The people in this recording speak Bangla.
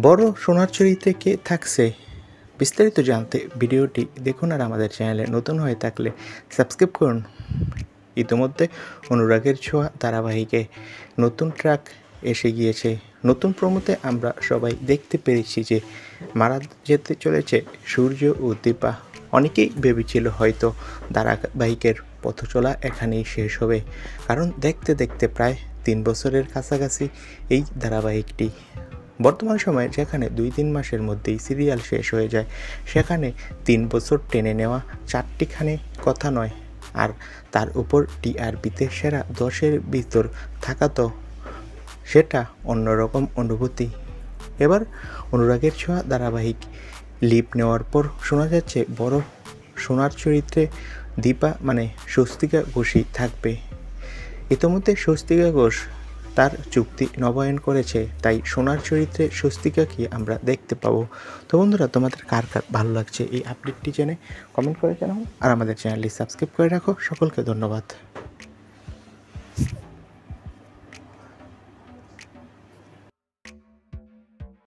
বড় সোনার চুরিতে কে থাকছে? বিস্তারিত জানতে ভিডিওটি দেখুন আর আমাদের চ্যানেলে নতুন হয়ে থাকলে সাবস্ক্রাইব করুন। ইতিমধ্যে অনুরাগের ছোঁয়া ধারাবাহিকে নতুন ট্র্যাক এসে গিয়েছে। নতুন প্রোমোতে আমরা সবাই দেখতে পেরেছি যে মারা যেতে চলেছে সূর্য ও দীপা। অনেকেই ভেবেছিল হয়তো ধারাবাহিকের পথ চলা এখানেই শেষ হবে, কারণ দেখতে দেখতে প্রায় 3 বছরের কাছাকাছি এই ধারাবাহিকটি। বর্তমান সময়ে যেখানে 2-3 মাসের মধ্যেই সিরিয়াল শেষ হয়ে যায়, সেখানে 3 বছর টেনে নেওয়া চারটিখানি কথা নয়। আর তার উপর টিআরপিতে সেরা 10-এর ভিতর থাকা, তো সেটা অন্যরকম অনুভূতি। এবার অনুরাগের ছোঁয়া ধারাবাহিক লিপ নেওয়ার পর শোনা যাচ্ছে বড় সোনার চরিত্রে দীপা মানে স্বস্তিকা ঘোষই থাকবে। ইতিমধ্যে স্বস্তিকা ঘোষ তার চুক্তি নবায়ন করেছে, তাই সোনার চরিত্রে স্বস্তিকাকে আমরা দেখতে পাবো। তো বন্ধুরা, তোমাদের কার কার ভালো লাগছে এই আপডেটটি জেনে কমেন্ট করে জানাও আর আমাদের চ্যানেলটি সাবস্ক্রাইব করে রাখো। সকলকে ধন্যবাদ।